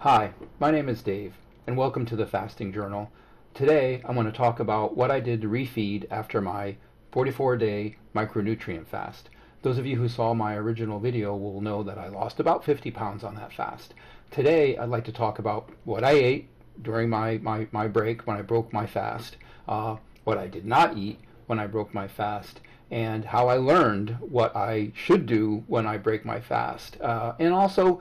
Hi, my name is Dave, and welcome to the Fasting Journal. Today, I'm going to talk about what I did to refeed after my 44-day micronutrient fast. Those of you who saw my original video will know that I lost about 50 pounds on that fast. Today, I'd like to talk about what I ate during my break when I broke my fast, what I did not eat when I broke my fast, and how I learned what I should do when I break my fast, and also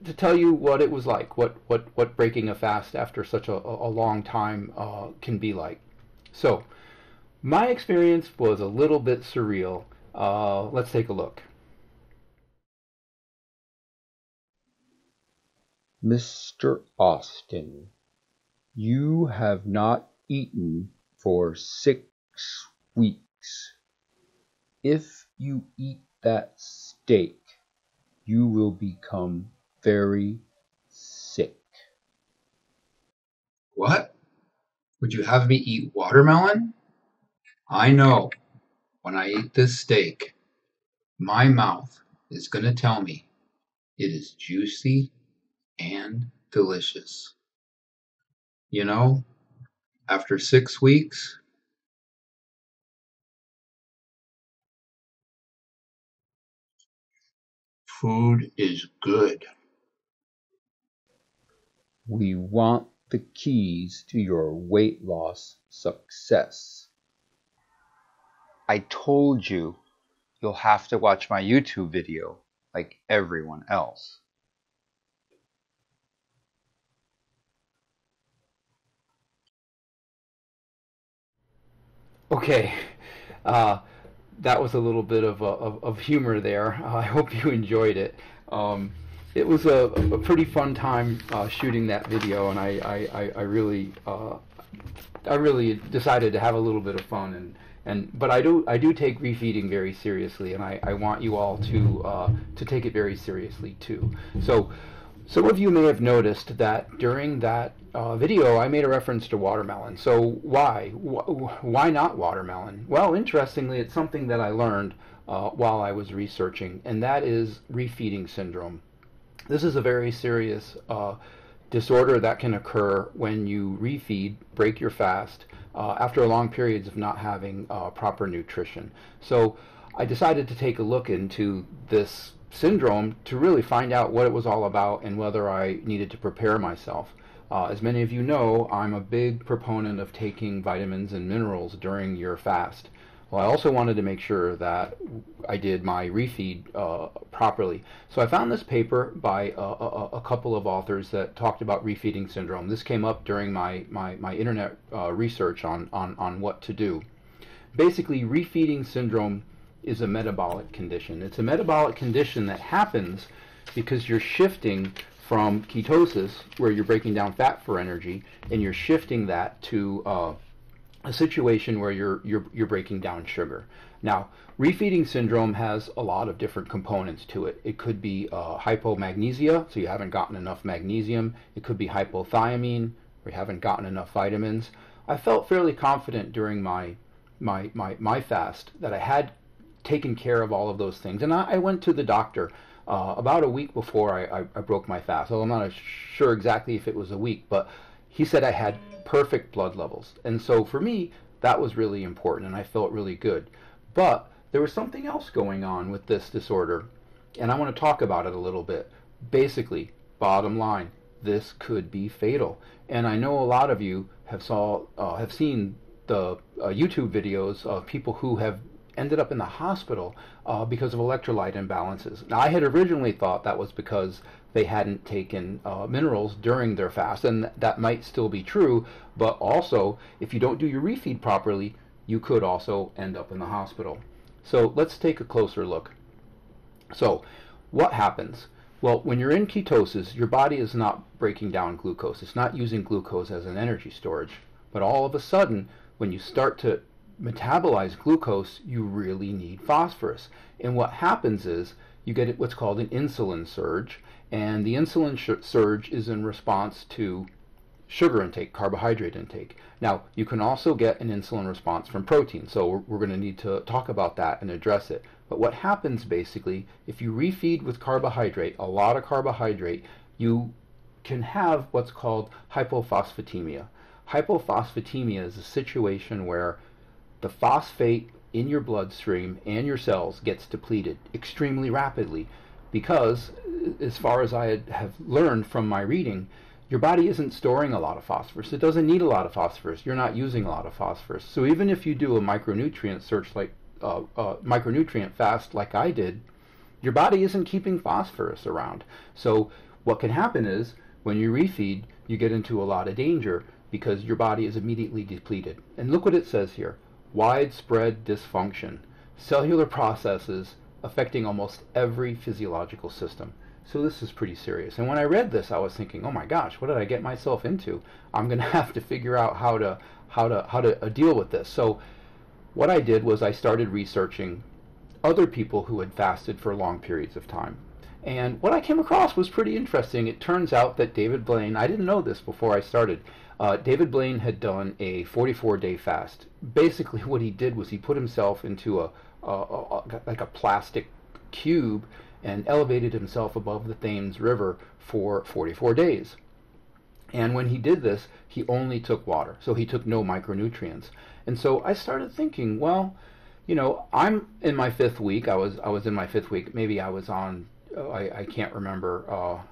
to tell you what it was like, what breaking a fast after such a long time can be like. So, my experience was a little bit surreal. Let's take a look. Mr. Austin, you have not eaten for 6 weeks. If you eat that steak, you will become very sick. What? Would you have me eat watermelon? I know. When I eat this steak, my mouth is going to tell me it is juicy and delicious. You know, after 6 weeks, food is good. We want the keys to your weight loss success. I told you you'll have to watch my YouTube video like everyone else. Okay, that was a little bit of humor there. I hope you enjoyed it. It was a pretty fun time shooting that video, and I really decided to have a little bit of fun, but I do take refeeding very seriously, and I want you all to take it very seriously too. So some of you may have noticed that during that video I made a reference to watermelon. So why not watermelon? Well, interestingly, it's something that I learned while I was researching, and that is refeeding syndrome. This is a very serious disorder that can occur when you refeed, break your fast, after long periods of not having proper nutrition. So I decided to take a look into this syndrome to really find out what it was all about and whether I needed to prepare myself. As many of you know, I'm a big proponent of taking vitamins and minerals during your fast. Well, I also wanted to make sure that I did my refeed properly. So I found this paper by a couple of authors that talked about refeeding syndrome. This came up during my internet research on what to do. Basically, refeeding syndrome is a metabolic condition. It's a metabolic condition that happens because you're shifting from ketosis, where you're breaking down fat for energy, and you're shifting that to a situation where you're breaking down sugar. Now, refeeding syndrome has a lot of different components to it. It could be hypomagnesia, so you haven't gotten enough magnesium. It could be hypothiamine, or you haven't gotten enough vitamins. I felt fairly confident during my fast that I had taken care of all of those things, and I went to the doctor about a week before I broke my fast. So I'm not sure exactly if it was a week, but he said I had perfect blood levels. And so for me, that was really important, and I felt really good. But there was something else going on with this disorder, and I want to talk about it a little bit. Basically, bottom line, this could be fatal. And I know a lot of you have seen the YouTube videos of people who have ended up in the hospital because of electrolyte imbalances. Now, I had originally thought that was because they hadn't taken minerals during their fast, and that might still be true, but also, if you don't do your refeed properly, you could also end up in the hospital. So let's take a closer look. So what happens? Well, when you're in ketosis, your body is not breaking down glucose. It's not using glucose as an energy storage. But all of a sudden, when you start to metabolize glucose, you really need phosphorus. And what happens is you get what's called an insulin surge, and the insulin surge is in response to sugar intake, carbohydrate intake. Now, you can also get an insulin response from protein, so we're going to need to talk about that and address it. But what happens basically, if you refeed with carbohydrate, a lot of carbohydrate, you can have what's called hypophosphatemia. Hypophosphatemia is a situation where the phosphate in your bloodstream and your cells gets depleted extremely rapidly because, as far as I have learned from my reading, your body isn't storing a lot of phosphorus. It doesn't need a lot of phosphorus. You're not using a lot of phosphorus. So even if you do a micronutrient search like micronutrient fast like I did, your body isn't keeping phosphorus around. So what can happen is when you refeed, you get into a lot of danger because your body is immediately depleted. And look what it says here: widespread dysfunction, cellular processes affecting almost every physiological system. So this is pretty serious. And when I read this, I was thinking, oh my gosh, what did I get myself into? I'm going to have to figure out how to deal with this. So what I did was I started researching other people who had fasted for long periods of time. And what I came across was pretty interesting. It turns out that David Blaine, I didn't know this before I started, David Blaine had done a 44-day fast. Basically what he did was he put himself into like a plastic cube and elevated himself above the Thames River for 44 days. And when he did this, he only took water. So he took no micronutrients. And so I started thinking, well, you know, I'm in my 5th week. I was in my 5th week. Maybe I was on, I can't remember,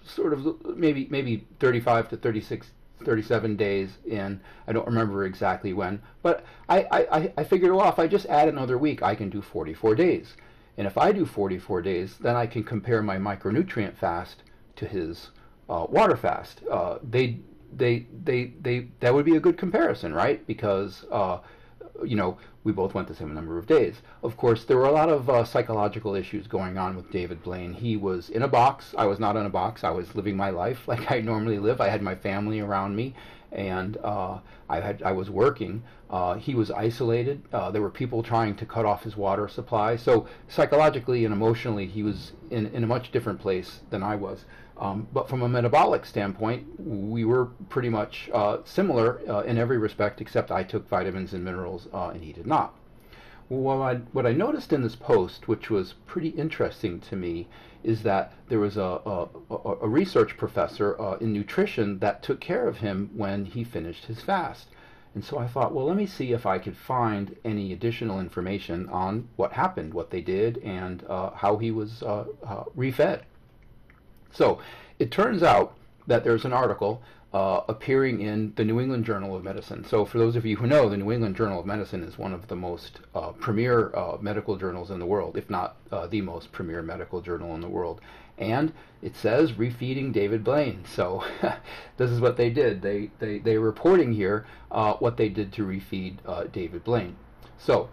sort of maybe 35 to 36, 37 days in. I don't remember exactly when. But I figured, well, if I just add another week, I can do 44 days. And if I do 44 days, then I can compare my micronutrient fast to his water fast. That would be a good comparison, right? Because you know, we both went the same number of days. Of course, there were a lot of psychological issues going on with David Blaine. He was in a box. I was not in a box. I was living my life like I normally live. I had my family around me, and I was working. He was isolated. There were people trying to cut off his water supply. So psychologically and emotionally, he was in a much different place than I was. But from a metabolic standpoint, we were pretty much similar in every respect, except I took vitamins and minerals and he did not. Well, what I noticed in this post, which was pretty interesting to me, is that there was a research professor in nutrition that took care of him when he finished his fast. And so I thought, well, let me see if I could find any additional information on what happened, what they did, and how he was refed. So it turns out that there's an article appearing in the New England Journal of Medicine. So for those of you who know, the New England Journal of Medicine is one of the most premier medical journals in the world, if not the most premier medical journal in the world. And it says Refeeding David Blaine. So this is what they did. They're reporting here what they did to refeed David Blaine. So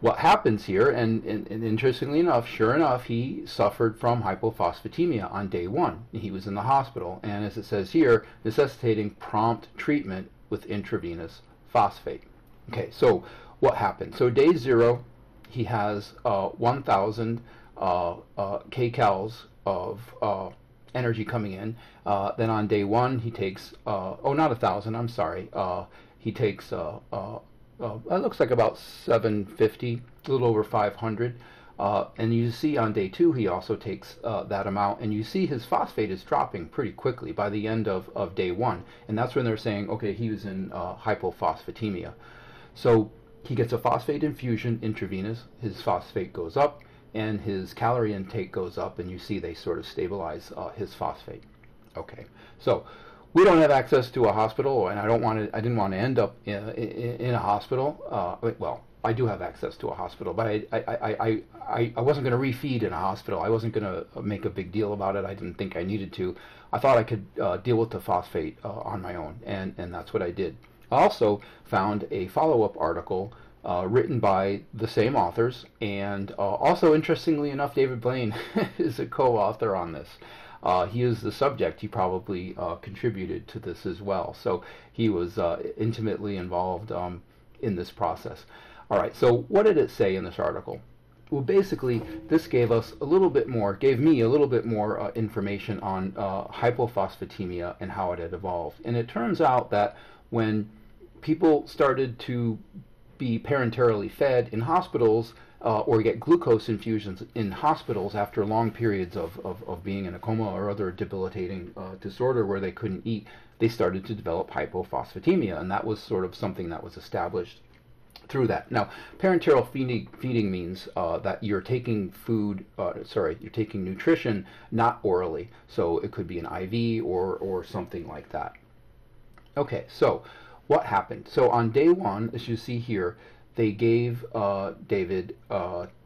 what happens here, and interestingly enough, sure enough, he suffered from hypophosphatemia on day 1. He was in the hospital, and as it says here, necessitating prompt treatment with intravenous phosphate. Okay, so what happened? So day 0, he has 1,000 kcals of energy coming in. Then on day 1, he takes, not 1,000, I'm sorry, he takes it looks like about 750, a little over 500. And you see on day 2 he also takes that amount, and you see his phosphate is dropping pretty quickly by the end of day 1. And that's when they're saying, okay, he was in hypophosphatemia. So he gets a phosphate infusion intravenous, his phosphate goes up, and his calorie intake goes up, and you see they sort of stabilize his phosphate. Okay, so we don't have access to a hospital, and I didn't want to end up in a hospital. Well, I do have access to a hospital, but I wasn't going to refeed in a hospital. I wasn't going to make a big deal about it. I didn't think I needed to. I thought I could deal with the phosphate on my own, and that's what I did. I also found a follow-up article written by the same authors, and also, interestingly enough, David Blaine is a co-author on this. He is the subject. He probably contributed to this as well. So he was intimately involved in this process. All right, so what did it say in this article? Well, basically, this gave me a little bit more information on hypophosphatemia and how it had evolved. And it turns out that when people started to be parenterally fed in hospitals, or get glucose infusions in hospitals after long periods of being in a coma or other debilitating disorder where they couldn't eat, they started to develop hypophosphatemia, and that was sort of something that was established through that. Now, parenteral feeding means that you're taking you're taking nutrition not orally, so it could be an IV or something like that. Okay, so what happened? So on day 1, as you see here, they gave David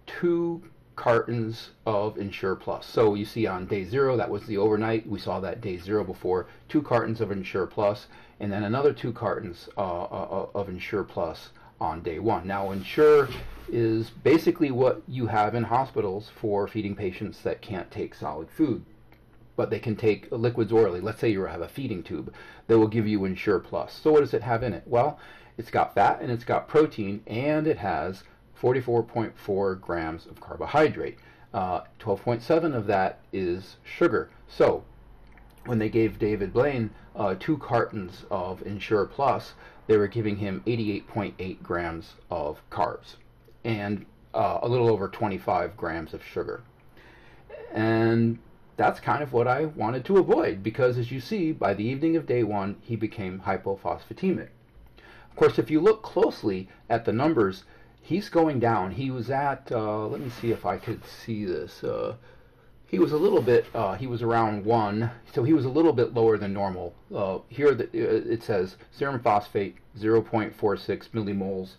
2 cartons of Ensure Plus. So you see on day 0, that was the overnight. We saw that day 0 before, 2 cartons of Ensure Plus, and then another 2 cartons of Ensure Plus on day 1. Now, Ensure is basically what you have in hospitals for feeding patients that can't take solid food, but they can take liquids orally. Let's say you have a feeding tube. They will give you Ensure Plus. So what does it have in it? Well, it's got fat and it's got protein, and it has 44.4 grams of carbohydrate. 12.7 of that is sugar. So when they gave David Blaine 2 cartons of Ensure Plus, they were giving him 88.8 grams of carbs and a little over 25 grams of sugar. And that's kind of what I wanted to avoid, because as you see, by the evening of day 1, he became hypophosphatemic. Of course, if you look closely at the numbers, he's going down. He was at, let me see if I could see this. He was a little bit, he was around 1, so he was a little bit lower than normal. Here it says serum phosphate 0.46 millimoles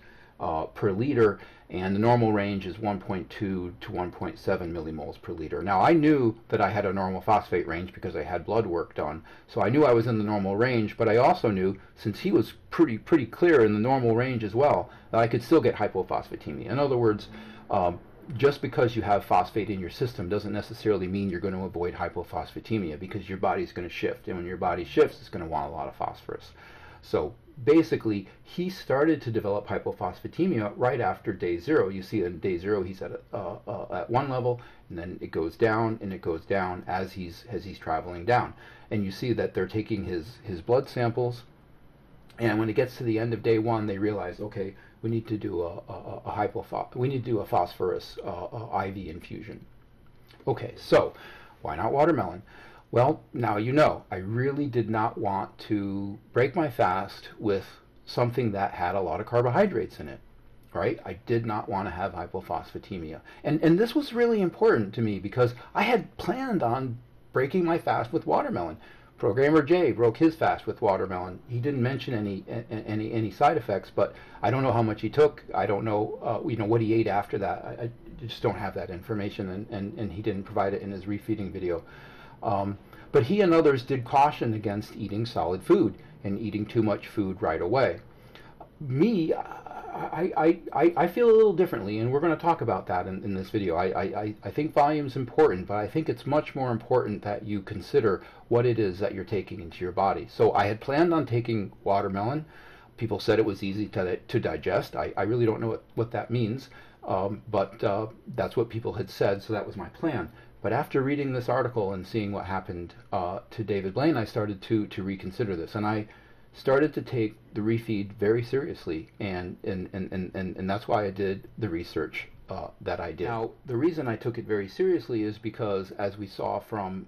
per liter, and the normal range is 1.2 to 1.7 millimoles per liter. Now, I knew that I had a normal phosphate range because I had blood work done, so I knew I was in the normal range, but I also knew, since he was pretty clear in the normal range as well, that I could still get hypophosphatemia. In other words, just because you have phosphate in your system doesn't necessarily mean you're going to avoid hypophosphatemia, because your body's going to shift, and when your body shifts, it's going to want a lot of phosphorus. So basically, he started to develop hypophosphatemia right after day 0. You see on day 0 he's at 1 level, and then it goes down and it goes down as he's traveling down. And you see that they're taking his blood samples, and when it gets to the end of day 1, they realize, okay, we need to do a phosphorus IV infusion. Okay, so why not watermelon? Well, now you know, I really did not want to break my fast with something that had a lot of carbohydrates in it, right? I did not want to have hypophosphatemia. And this was really important to me, because I had planned on breaking my fast with watermelon. Programmer Jay broke his fast with watermelon. He didn't mention any side effects, but I don't know how much he took. I don't know, what he ate after that. I just don't have that information, and he didn't provide it in his refeeding video. But he and others did caution against eating solid food and eating too much food right away. Me, I feel a little differently, and we're going to talk about that in this video. I think volume is important, but I think it's much more important that you consider what it is that you're taking into your body. So I had planned on taking watermelon. People said it was easy to digest. I really don't know what that means, but that's what people had said, so that was my plan. But after reading this article and seeing what happened to David Blaine, I started to reconsider this, and I started to take the refeed very seriously, and that's why I did the research that I did. Now, the reason I took it very seriously is because, as we saw from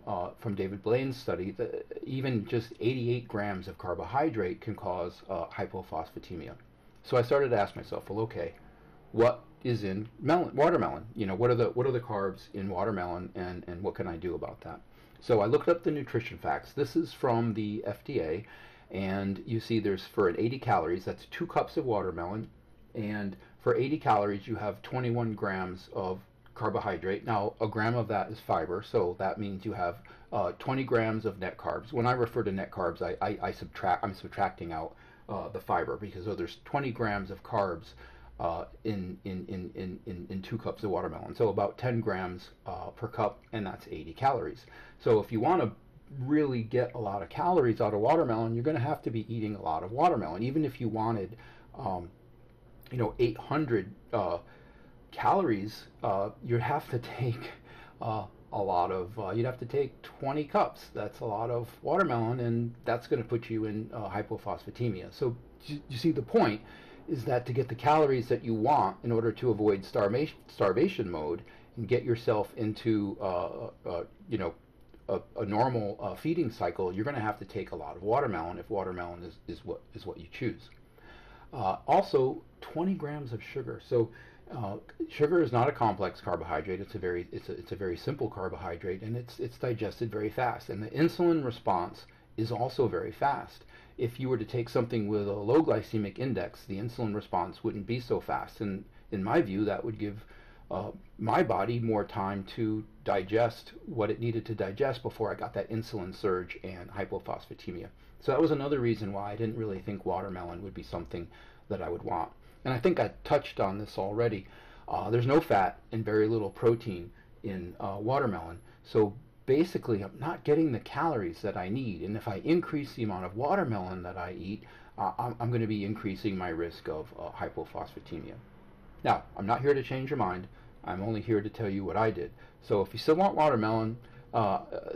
David Blaine's study, even just 88 grams of carbohydrate can cause hypophosphatemia. So I started to ask myself, well, okay, what is in watermelon? What are the carbs in watermelon, and what can I do about that? So I looked up the nutrition facts. This is from the FDA, and you see there's, for an 80 calories, that's 2 cups of watermelon, and for 80 calories you have 21 grams of carbohydrate. Now, a gram of that is fiber, so that means you have 20 grams of net carbs. When I refer to net carbs, I'm subtracting out the fiber, because there's 20 grams of carbs in 2 cups of watermelon. So about 10 grams per cup, and that's 80 calories. So if you want to really get a lot of calories out of watermelon, you're going to have to be eating a lot of watermelon. Even if you wanted 800 calories, you'd have to take you'd have to take 20 cups. That's a lot of watermelon, and that's going to put you in hypophosphatemia. So you see the point is that to get the calories that you want in order to avoid starvation mode and get yourself into a normal feeding cycle, you're going to have to take a lot of watermelon if watermelon is what you choose. Also, 20 grams of sugar. So sugar is not a complex carbohydrate. It's a very simple carbohydrate, and it's digested very fast. And the insulin response is also very fast. If you were to take something with a low glycemic index, the insulin response wouldn't be so fast. And in my view, that would give my body more time to digest what it needed to digest before I got that insulin surge and hypophosphatemia. So that was another reason why I didn't really think watermelon would be something that I would want. And I think I touched on this already. There's no fat and very little protein in watermelon. So basically, I'm not getting the calories that I need. And if I increase the amount of watermelon that I eat, I'm going to be increasing my risk of hypophosphatemia. Now, I'm not here to change your mind. I'm only here to tell you what I did. So if you still want watermelon,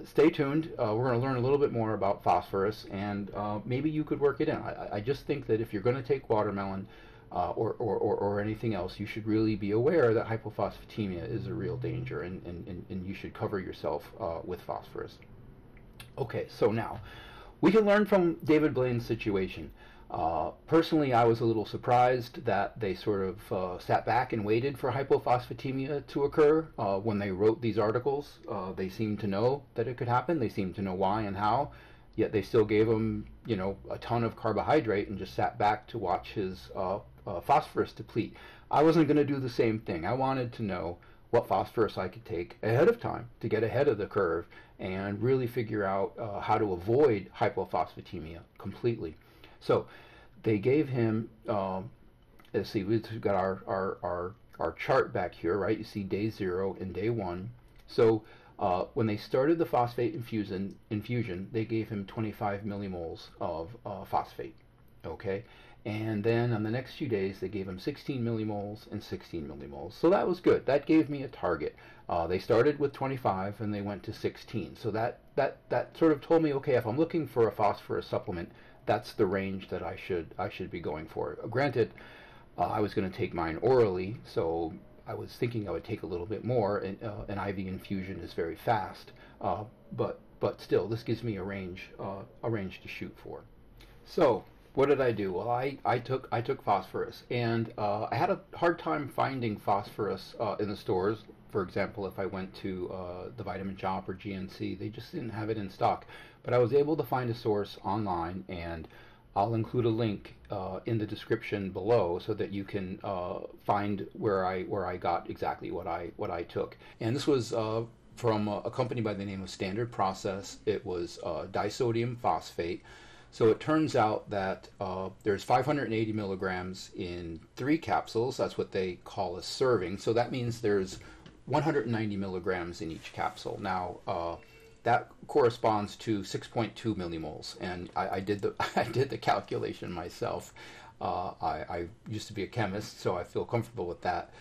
stay tuned. We're going to learn a little bit more about phosphorus, and maybe you could work it in. I just think that if you're going to take watermelon or anything else, you should really be aware that hypophosphatemia is a real danger, and you should cover yourself with phosphorus. Okay, so now we can learn from David Blaine's situation. Personally, I was a little surprised that they sort of sat back and waited for hypophosphatemia to occur when they wrote these articles. They seemed to know that it could happen. They seemed to know why and how. Yet they still gave him, a ton of carbohydrate and just sat back to watch his phosphorus deplete. I wasn't going to do the same thing. I wanted to know what phosphorus I could take ahead of time to get ahead of the curve and really figure out how to avoid hypophosphatemia completely. So they gave him, let's see, we've got our chart back here, right? You see day 0 and day 1. So when they started the phosphate infusion, they gave him 25 millimoles of phosphate, okay? And then on the next few days, they gave him 16 millimoles and 16 millimoles. So that was good. That gave me a target. They started with 25 and they went to 16. So that sort of told me, okay, if I'm looking for a phosphorus supplement, that's the range that I should be going for. Granted, I was going to take mine orally, so I was thinking I would take a little bit more. And an IV infusion is very fast, but still, this gives me a range to shoot for. So what did I do? Well, I took phosphorus, and I had a hard time finding phosphorus in the stores. For example, if I went to the Vitamin Shop or GNC, they just didn't have it in stock. But I was able to find a source online, and I'll include a link in the description below so that you can find where I got exactly what I took. And this was from a company by the name of Standard Process. It was Disodium phosphate. So it turns out that there's 580 milligrams in 3 capsules. That's what they call a serving. So that means there's 190 milligrams in each capsule. Now, that corresponds to 6.2 millimoles, and I did the calculation myself. I used to be a chemist, so I feel comfortable with that.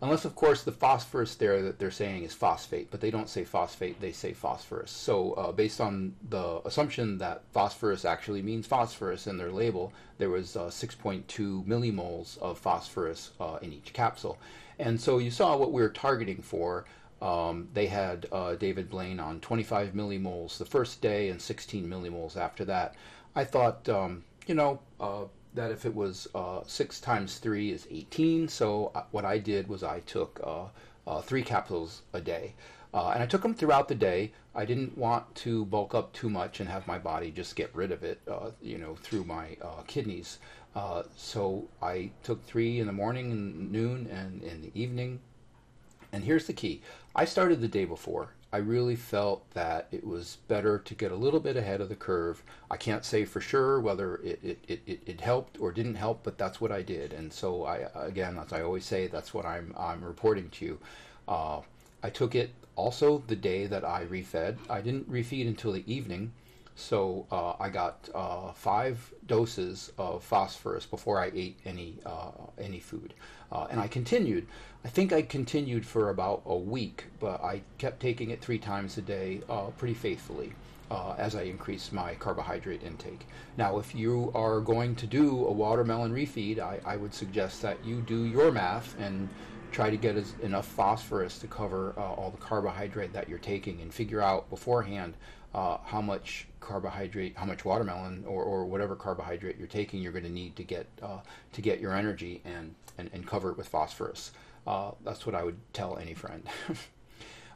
Unless, of course, the phosphorus there that they're saying is phosphate, but they don't say phosphate, they say phosphorus. So based on the assumption that phosphorus actually means phosphorus in their label, there was 6.2 millimoles of phosphorus in each capsule. And so you saw what we were targeting for. They had David Blaine on 25 millimoles the first day and 16 millimoles after that. I thought, that if it was 6 times 3 is 18, so what I did was I took 3 capsules a day. And I took them throughout the day. I didn't want to bulk up too much and have my body just get rid of it, through my kidneys. So I took 3 in the morning and noon and in the evening. And here's the key. I started the day before. I really felt that it was better to get a little bit ahead of the curve. I can't say for sure whether it helped or didn't help, but that's what I did. And so again, as I always say, that's what I'm reporting to you. I took it also the day that I refed. I didn't refeed until the evening. So I got 5 doses of phosphorus before I ate any food. And I continued. I think I continued for about a week, but I kept taking it 3 times a day pretty faithfully. as I increase my carbohydrate intake. Now, if you are going to do a watermelon refeed, I would suggest that you do your math and try to get enough phosphorus to cover all the carbohydrate that you're taking, and figure out beforehand how much carbohydrate, how much watermelon or whatever carbohydrate you're taking, you're going to need to get your energy and cover it with phosphorus. That's what I would tell any friend.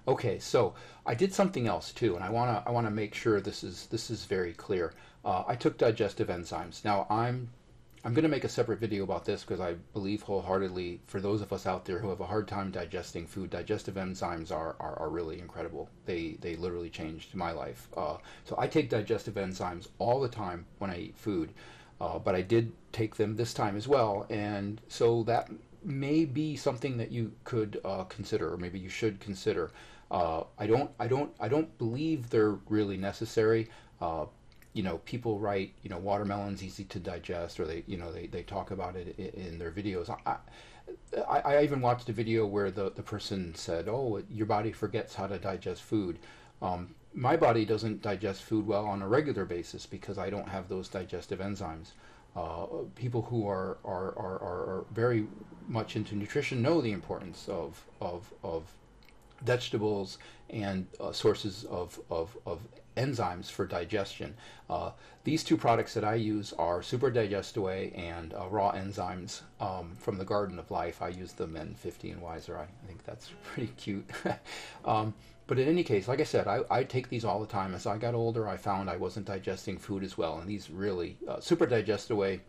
Okay, so I did something else too, and I wanna make sure this is very clear. I took digestive enzymes. Now I'm going to make a separate video about this, because I believe wholeheartedly, for those of us out there who have a hard time digesting food, digestive enzymes are really incredible. They literally changed my life. So I take digestive enzymes all the time when I eat food, but I did take them this time as well, and so that may be something that you could consider, or maybe you should consider. I don't believe they're really necessary. People write, watermelon's easy to digest, or they talk about it in their videos. I even watched a video where the person said, "Oh, your body forgets how to digest food." My body doesn't digest food well on a regular basis because I don't have those digestive enzymes. People who are very much into nutrition know the importance of vegetables and sources of enzymes for digestion. These two products that I use are Super Digestaway and raw enzymes from the Garden of Life. I use them in 50 and Wiser. I think that's pretty cute. But in any case, like I said, I take these all the time. As I got older, I found I wasn't digesting food as well, and these really Super Digestaway,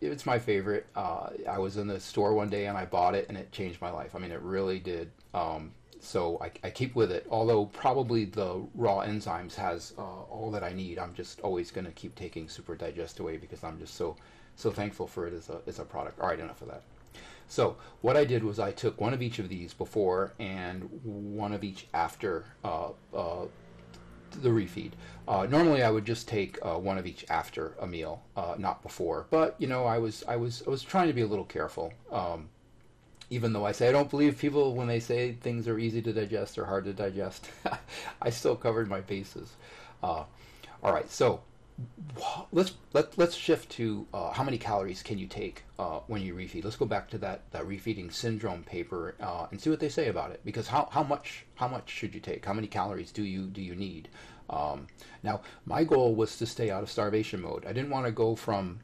it's my favorite. I was in the store one day and I bought it, and it changed my life. I mean, it really did. So I keep with it. Although probably the raw enzymes has all that I need. I'm just always going to keep taking Super Digestaway because I'm just so thankful for it as a product. All right, enough of that. So what I did was I took one of each of these before and one of each after the refeed. Normally I would just take one of each after a meal, not before. But I was trying to be a little careful. Even though I say I don't believe people when they say things are easy to digest or hard to digest, I still covered my bases. All right, so let's shift to how many calories can you take when you refeed. Let's go back to that refeeding syndrome paper and see what they say about it. Because how much should you take? How many calories do you need? Now, my goal was to stay out of starvation mode. I didn't want to go from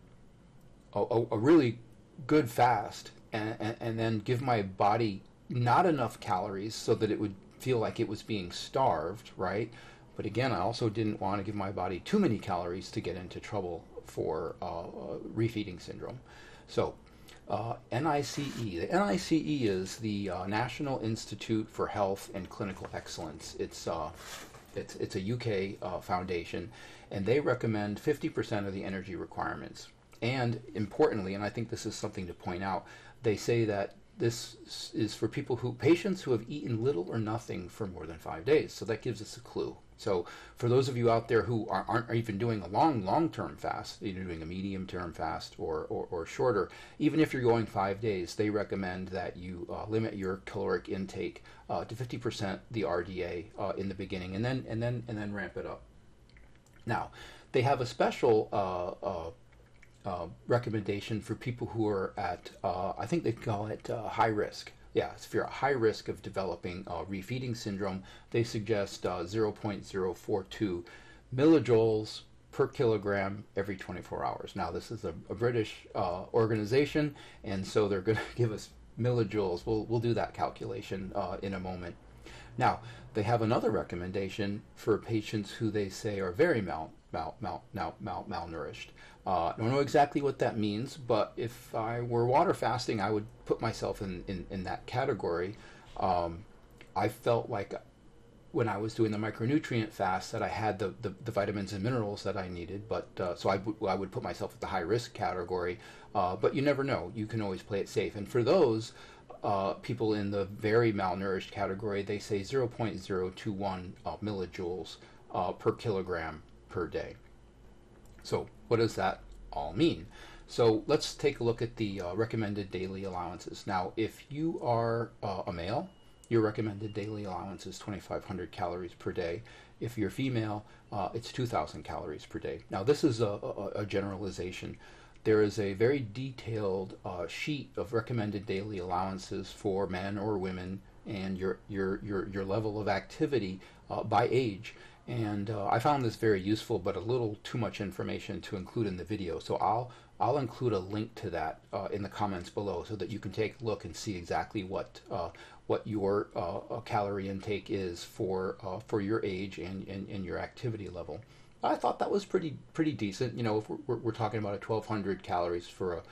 a really good fast and then give my body not enough calories so that it would feel like it was being starved, right? But again, I also didn't want to give my body too many calories to get into trouble for refeeding syndrome. So NICE. The NICE is the National Institute for Health and Clinical Excellence. It's a UK foundation, and they recommend 50% of the energy requirements. And importantly, and I think this is something to point out, they say that this is for patients who have eaten little or nothing for more than 5 days. So that gives us a clue. So for those of you out there who aren't even doing a long-term fast, either doing a medium-term fast or shorter, even if you're going 5 days, they recommend that you limit your caloric intake to 50% the RDA in the beginning, and then ramp it up. Now, they have a special recommendation for people who are at, I think they call it high risk. Yeah, if you're at high risk of developing refeeding syndrome, they suggest 0.042 millijoules per kilogram every 24 hours. Now, this is a British organization, and so they're going to give us millijoules. We'll do that calculation in a moment. Now, they have another recommendation for patients who they say are very malnourished. I don't know exactly what that means, but if I were water fasting, I would put myself in that category. I felt like when I was doing the micronutrient fast that I had the vitamins and minerals that I needed, but so I would put myself at the high risk category. But you never know; you can always play it safe. And for those people in the very malnourished category, they say 0.021 millijoules per kilogram per day. So what does that all mean? So let's take a look at the recommended daily allowances. Now, if you are a male your recommended daily allowance is 2,500 calories per day. If you're female, it's 2,000 calories per day. Now, this is a generalization. There is a very detailed sheet of recommended daily allowances for men or women and your level of activity by age. And I found this very useful, but a little too much information to include in the video. So I'll include a link to that in the comments below so that you can take a look and see exactly what your calorie intake is for your age and your activity level. I thought that was pretty decent. You know, if we're talking about 1,200 calories for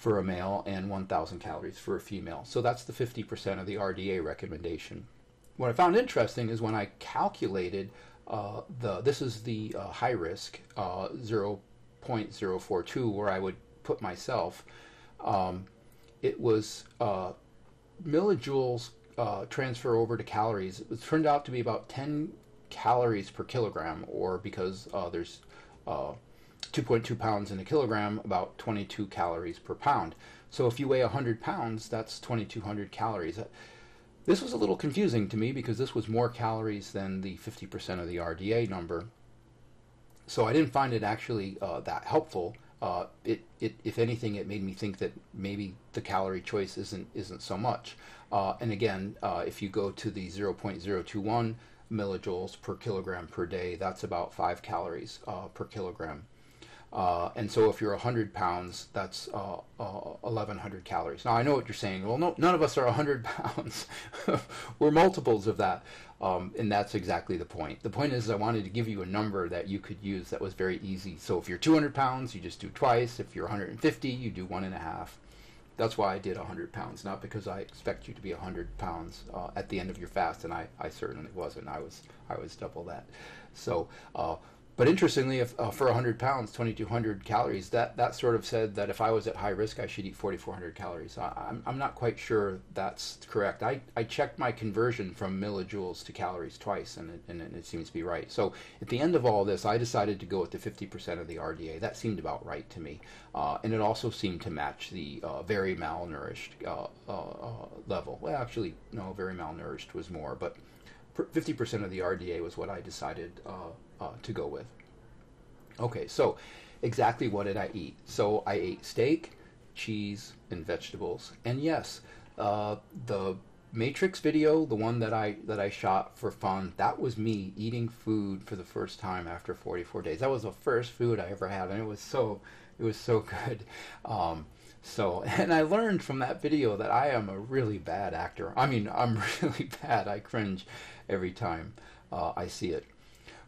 a male and 1,000 calories for a female. So that's the 50% of the RDA recommendation. What I found interesting is when I calculated this is the high risk 0.042 where I would put myself. It was millijoules transfer over to calories. It turned out to be about 10 calories per kilogram, or because there's 2.2 pounds in a kilogram, about 22 calories per pound. So if you weigh 100 pounds, that's 2,200 calories. This was a little confusing to me because this was more calories than the 50% of the RDA number. So I didn't find it actually that helpful. If anything, it made me think that maybe the calorie choice isn't so much. And again, if you go to the 0.021 millijoules per kilogram per day, that's about 5 calories per kilogram. And so if you're 100 pounds, that's 1,100 calories. Now I know what you're saying. Well, no, none of us are 100 pounds. We're multiples of that. And that's exactly the point. The point is I wanted to give you a number that you could use that was very easy. So if you're 200 pounds, you just do twice. If you're 150, you do 1.5. That's why I did 100 pounds, not because I expect you to be 100 pounds at the end of your fast, and I certainly wasn't. I was double that. So, but interestingly, if for 100 pounds, 2,200 calories, that sort of said that if I was at high risk, I should eat 4,400 calories. I'm not quite sure that's correct. I checked my conversion from millijoules to calories twice, and it seems to be right. So at the end of all this, I decided to go with the 50% of the RDA. That seemed about right to me, and it also seemed to match the very malnourished level. Well, actually, no, very malnourished was more, but 50% of the RDA was what I decided to go with. Okay, so exactly what did I eat? So I ate steak, cheese, and vegetables. And yes, the Matrix video, the one that I shot for fun, that was me eating food for the first time after 44 days. That was the first food I ever had, and it was so good. And I learned from that video that I am a really bad actor. I mean, I'm really bad. I cringe every time I see it.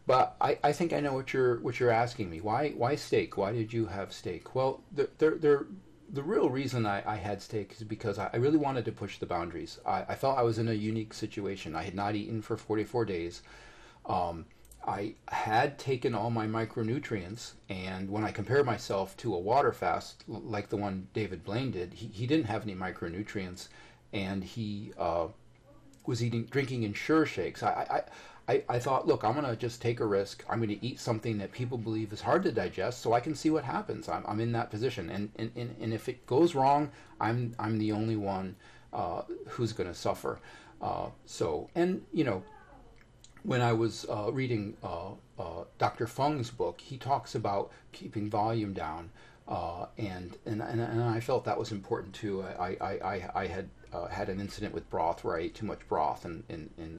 But I think I know what you're asking me. Why steak? Why did you have steak? Well, the real reason I had steak is because I really wanted to push the boundaries. I felt I was in a unique situation. I had not eaten for 44 days. I had taken all my micronutrients, and when I compare myself to a water fast like the one David Blaine did, he didn't have any micronutrients, and he was drinking Ensure shakes. I thought, look, I'm going to just take a risk. I'm going to eat something that people believe is hard to digest so I can see what happens. I'm in that position. And if it goes wrong, I'm the only one who's going to suffer. And you know, when I was reading Dr. Fung's book, he talks about keeping volume down. And I felt that was important too. I had an incident with broth where I ate too much broth and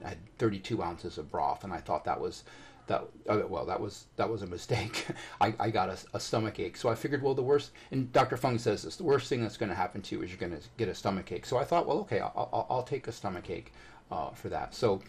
I had 32 ounces of broth, and I thought that was a mistake. I got a stomach ache, so I figured, well, the worst, and Dr. Fung says this, the worst thing that's going to happen to you is you're going to get a stomach ache. So I thought, well, okay, I'll take a stomach ache for that. So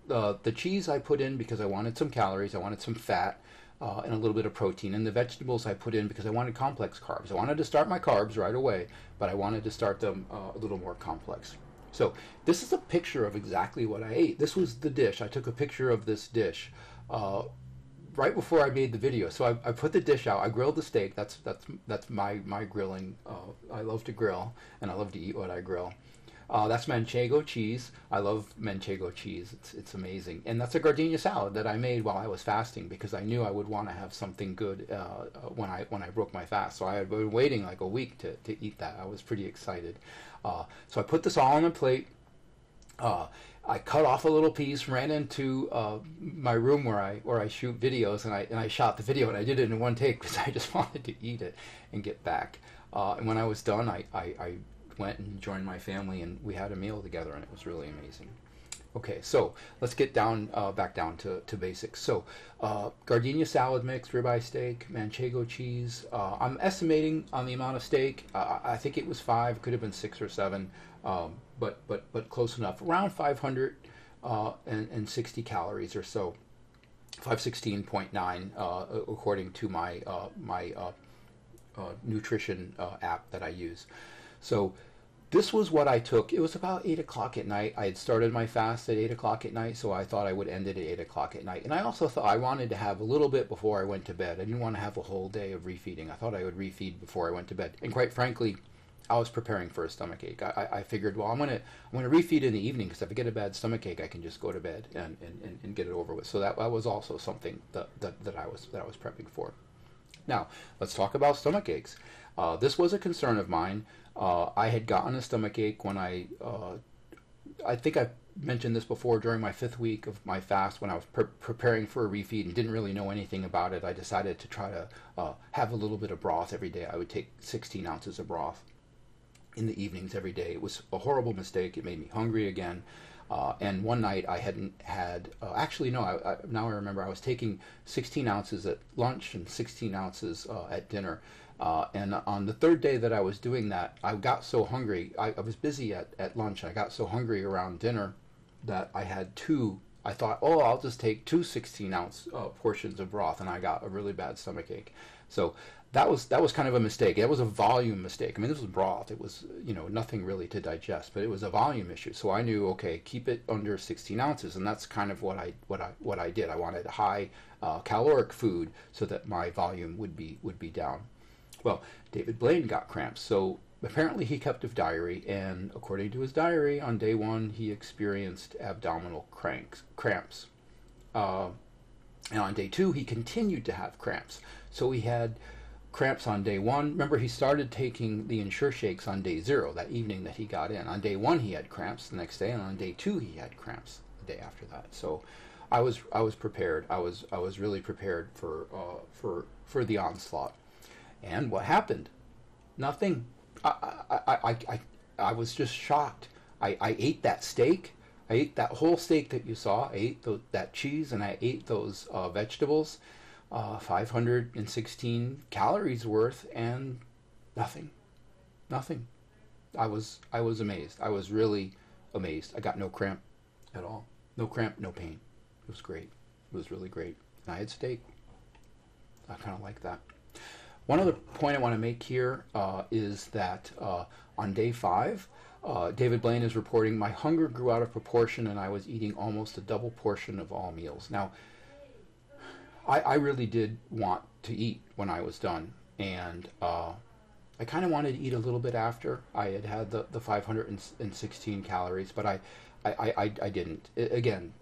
the cheese I put in because I wanted some calories, I wanted some fat, and a little bit of protein. And the vegetables I put in because I wanted complex carbs. I wanted to start my carbs right away, but I wanted to start them a little more complex. So this is a picture of exactly what I ate. This was the dish. I took a picture of this dish right before I made the video. So I put the dish out. I grilled the steak. That's my grilling. I love to grill, and I love to eat what I grill. That's manchego cheese. I love manchego cheese. It's amazing. And that's a gardenia salad that I made while I was fasting because I knew I would want to have something good when I broke my fast. So I had been waiting like a week to eat that. I was pretty excited. So I put this all on a plate. I cut off a little piece, ran into my room where I shoot videos, and I shot the video, and I did it in one take because I just wanted to eat it and get back. And when I was done, I went and joined my family, and we had a meal together, and it was really amazing. Okay, so let's get back down to basics. So, gardenia salad mix, ribeye steak, manchego cheese. I'm estimating on the amount of steak. I think it was 5, could have been 6 or 7, but close enough. Around 560 calories or so. 516.9 according to my nutrition app that I use. So this was what I took. It was about 8 o'clock at night. I had started my fast at 8 o'clock at night, so I thought I would end it at 8 o'clock at night. And I also thought I wanted to have a little bit before I went to bed. I didn't want to have a whole day of refeeding. I thought I would refeed before I went to bed. And quite frankly, I was preparing for a stomach ache. I figured, well, I'm gonna refeed in the evening because if I get a bad stomach ache, I can just go to bed and get it over with. So that was also something that I was prepping for. Now, let's talk about stomach aches. This was a concern of mine. I had gotten a stomach ache when I think I mentioned this before during my 5th week of my fast when I was preparing for a refeed and didn't really know anything about it. I decided to try to have a little bit of broth every day. I would take 16 ounces of broth in the evenings every day. It was a horrible mistake. It made me hungry again. And one night I hadn't had, actually no, now I remember I was taking 16 ounces at lunch and 16 ounces at dinner. And on the 3rd day that I was doing that, I got so hungry. I was busy at lunch. I got so hungry around dinner that I had 2. I thought, oh, I'll just take 2 16-ounce portions of broth, and I got a really bad stomach ache. So that was kind of a mistake. It was a volume mistake. I mean, this was broth. It was, nothing really to digest, but it was a volume issue. So I knew, okay, keep it under 16 ounces, and that's kind of what I did. I wanted high caloric food so that my volume would be down. Well, David Blaine got cramps, so apparently he kept a diary, and according to his diary, on day 1 he experienced abdominal cramps. And on day 2 he continued to have cramps. So he had cramps on day 1. Remember, he started taking the Ensure shakes on day 0, that evening that he got in. On day 1 he had cramps the next day, and on day 2 he had cramps the day after that. So I was prepared. I was really prepared for the onslaught. And what happened? Nothing. I was just shocked. I ate that steak. I ate that whole steak that you saw. I ate that cheese, and I ate those vegetables. 516 calories worth, and nothing. I was amazed. I was really amazed. I got no cramp at all. No cramp, no pain. It was great. It was really great. And I had steak. I kind of like that. One other point I want to make here is that on day 5, David Blaine is reporting, my hunger grew out of proportion and I was eating almost a double portion of all meals. Now, I really did want to eat when I was done, and I kind of wanted to eat a little bit after I had the 516 calories, but I didn't.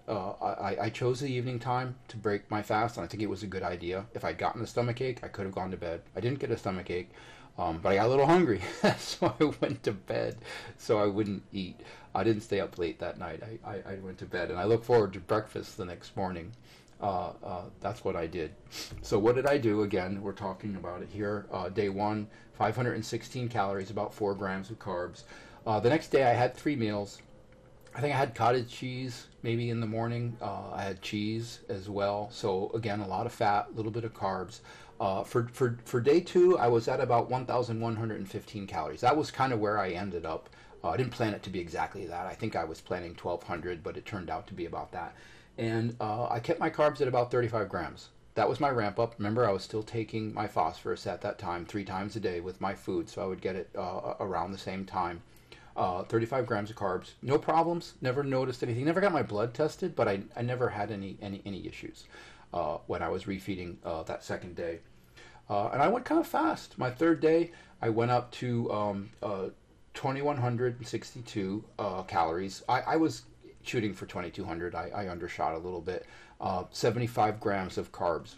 I chose the evening time to break my fast, and I think it was a good idea. If I'd gotten a stomach ache, I could have gone to bed. I didn't get a stomach ache, but I got a little hungry, so I went to bed so I wouldn't eat. I didn't stay up late that night. I went to bed, and I look forward to breakfast the next morning. That's what I did. So what did I do? Again, we're talking about it here. Day 1, 516 calories, about 4 grams of carbs. The next day I had 3 meals. I think I had cottage cheese maybe in the morning. I had cheese as well. So again, a lot of fat, a little bit of carbs. For day 2, I was at about 1,115 calories. That was kind of where I ended up. I didn't plan it to be exactly that. I think I was planning 1,200, but it turned out to be about that. And I kept my carbs at about 35 grams. That was my ramp up. Remember, I was still taking my phosphorus at that time 3 times a day with my food, so I would get it around the same time. 35 grams of carbs, no problems, never noticed anything, never got my blood tested, but I never had any issues when I was refeeding that second day. And I went kind of fast. My 3rd day, I went up to 2,162 calories. I was shooting for 2,200. I undershot a little bit. 75 grams of carbs.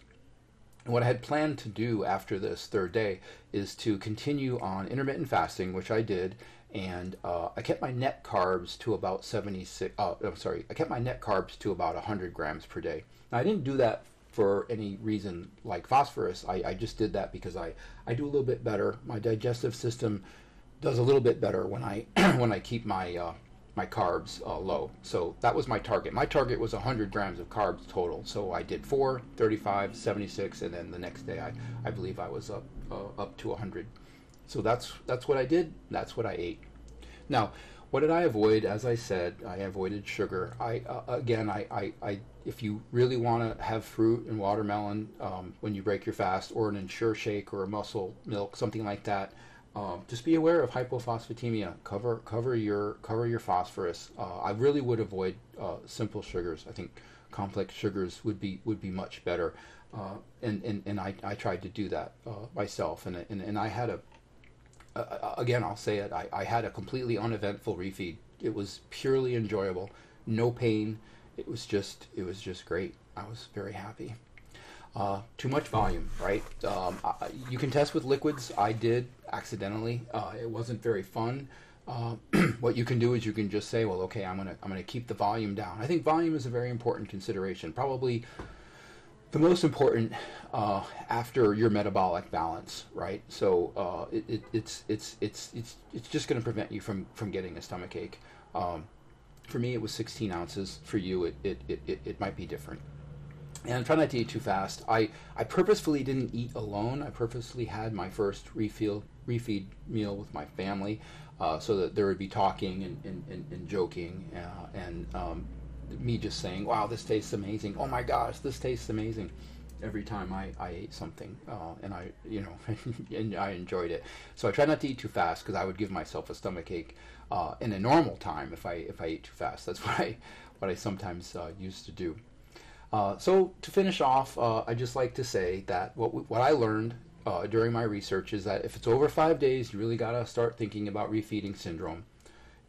And what I had planned to do after this 3rd day is to continue on intermittent fasting, which I did, and I kept my net carbs to about 76. I'm sorry, I kept my net carbs to about 100 grams per day. Now I didn't do that for any reason like phosphorus. I just did that because I do a little bit better. My digestive system does a little bit better when I when I keep my my carbs low. So that was my target. My target was 100 grams of carbs total. So I did 4, 35, 76, and then the next day I believe I was up to 100. So that's what I did. That's what I ate. Now, what did I avoid? As I said, I avoided sugar. I if you really want to have fruit and watermelon when you break your fast, or an Ensure shake or a muscle milk, something like that, just be aware of hypophosphatemia. Cover your phosphorus. I really would avoid simple sugars. I think complex sugars would be much better. And I tried to do that myself. And I had again, I'll say it. I had a completely uneventful refeed. It was purely enjoyable, no pain. It was just great. I was very happy. Too much volume, right? You can test with liquids. I did accidentally. It wasn't very fun. What you can do is you can just say, well, okay, I'm gonna keep the volume down. I think volume is a very important consideration. Probably the most important after your metabolic balance, right? So it's just going to prevent you from getting a stomach ache. For me, it was 16 ounces. For you, it might be different. And try not to eat too fast. I purposefully didn't eat alone. I purposely had my first refeed meal with my family, so that there would be talking and joking and me just saying, wow, this tastes amazing. Oh my gosh, this tastes amazing. Every time I ate something, and and I enjoyed it. So I try not to eat too fast because I would give myself a stomach ache in a normal time if I ate too fast. That's what I sometimes used to do. So to finish off, I just like to say that what I learned during my research is that if it's over 5 days, you really got to start thinking about refeeding syndrome.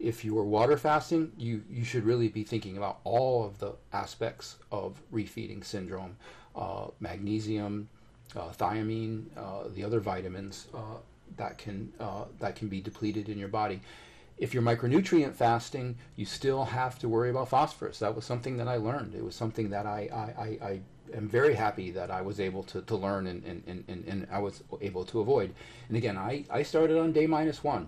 If you are water fasting, you should really be thinking about all of the aspects of refeeding syndrome, magnesium, thiamine, the other vitamins that can be depleted in your body. If you're micronutrient fasting, you still have to worry about phosphorus. That was something that I learned. It was something that I am very happy that I was able to learn and I was able to avoid. And again, I started on day -1.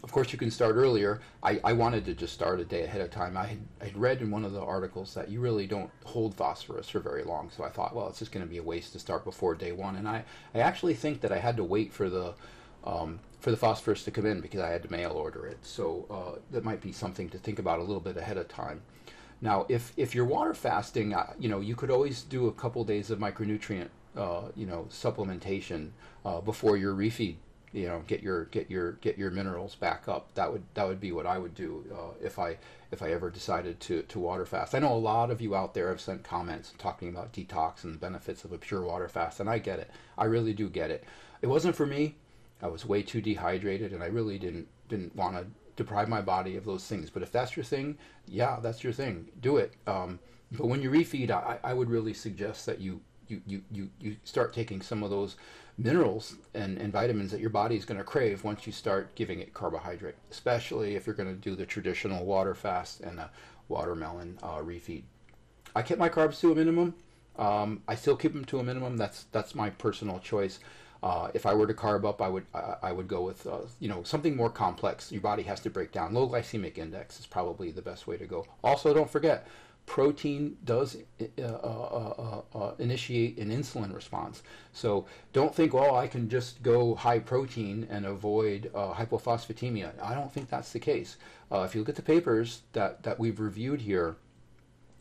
Of course, you can start earlier. I wanted to just start a day ahead of time. I had read in one of the articles that you really don't hold phosphorus for very long. So I thought, well, it's just going to be a waste to start before day 1. And I actually think that I had to wait for the phosphorus to come in because I had to mail order it. So that might be something to think about a little bit ahead of time. Now, if you're water fasting, you could always do a couple days of micronutrient, supplementation before your refeed. Get your minerals back up. That would be what I would do if I ever decided to water fast. I know a lot of you out there have sent comments talking about detox and the benefits of a pure water fast, and I get it. I really do get it. It wasn't for me. I was way too dehydrated, and I really didn't want to deprive my body of those things. But if that's your thing, yeah, that's your thing. Do it. But when you refeed, I would really suggest that you start taking some of those minerals and vitamins that your body is going to crave once you start giving it carbohydrate, especially if you're going to do the traditional water fast and a watermelon refeed. I kept my carbs to a minimum. I still keep them to a minimum. That's my personal choice. If I were to carb up, I would go with something more complex. Your body has to break down. Low glycemic index is probably the best way to go. Also, don't forget, protein does initiate an insulin response. So don't think, well, I can just go high protein and avoid hypophosphatemia. I don't think that's the case. If you look at the papers that we've reviewed here,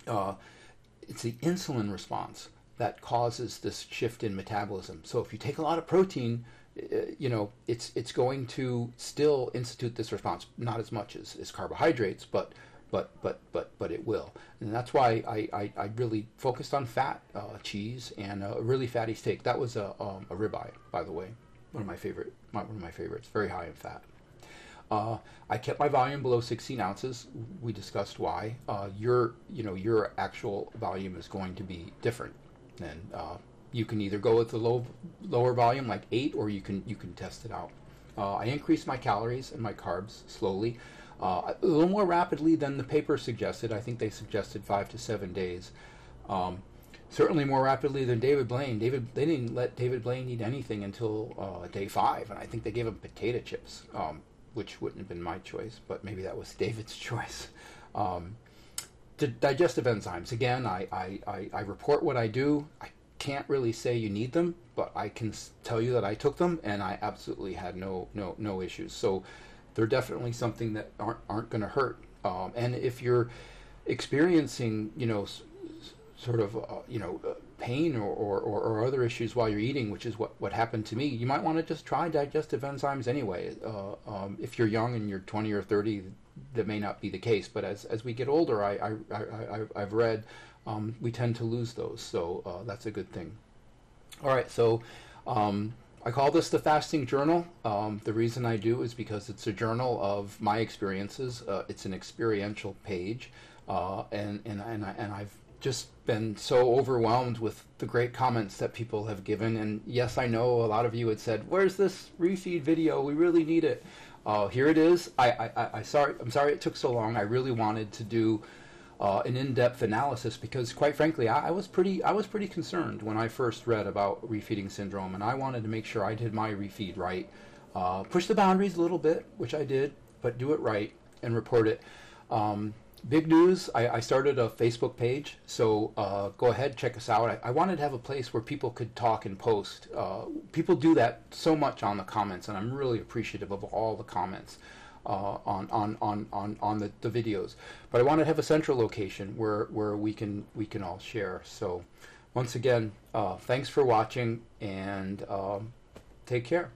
it's the insulin response that causes this shift in metabolism. So if you take a lot of protein, it's going to still institute this response, not as much as carbohydrates, but it will. And that's why I really focused on fat, cheese, and a really fatty steak. That was a ribeye, by the way, one of my favorites, very high in fat. I kept my volume below 16 ounces. We discussed why. Your actual volume is going to be different, and you can either go with the lower volume like 8, or you can test it out. I increased my calories and my carbs slowly, a little more rapidly than the paper suggested. I think they suggested 5 to 7 days. Certainly more rapidly than David Blaine. They didn't let David Blaine eat anything until day 5, and I think they gave him potato chips, which wouldn't have been my choice, but maybe that was David's choice. Digestive enzymes. Again, I report what I do. I can't really say you need them, but I can tell you that I took them and I absolutely had no issues. So they're definitely something that aren't going to hurt. And if you're experiencing, sort of pain or other issues while you're eating, which is what happened to me, you might want to just try digestive enzymes anyway. If you're young and you're 20 or 30, that may not be the case, but as we get older, I've read, we tend to lose those, so that's a good thing. All right, so I call this the fasting journal. The reason I do is because it's a journal of my experiences. It's an experiential page, and I've just been so overwhelmed with the great comments that people have given. And yes, I know a lot of you had said, "Where's this refeed video? We really need it." Here it is. I'm sorry it took so long. I really wanted to do an in-depth analysis because, quite frankly, I was pretty concerned when I first read about refeeding syndrome, and I wanted to make sure I did my refeed right, push the boundaries a little bit, which I did, but do it right and report it. Big news, I started a Facebook page, so go ahead, check us out. I wanted to have a place where people could talk and post. People do that so much on the comments, and I'm really appreciative of all the comments on the videos. But I want to have a central location where we can all share. So once again, thanks for watching, and take care.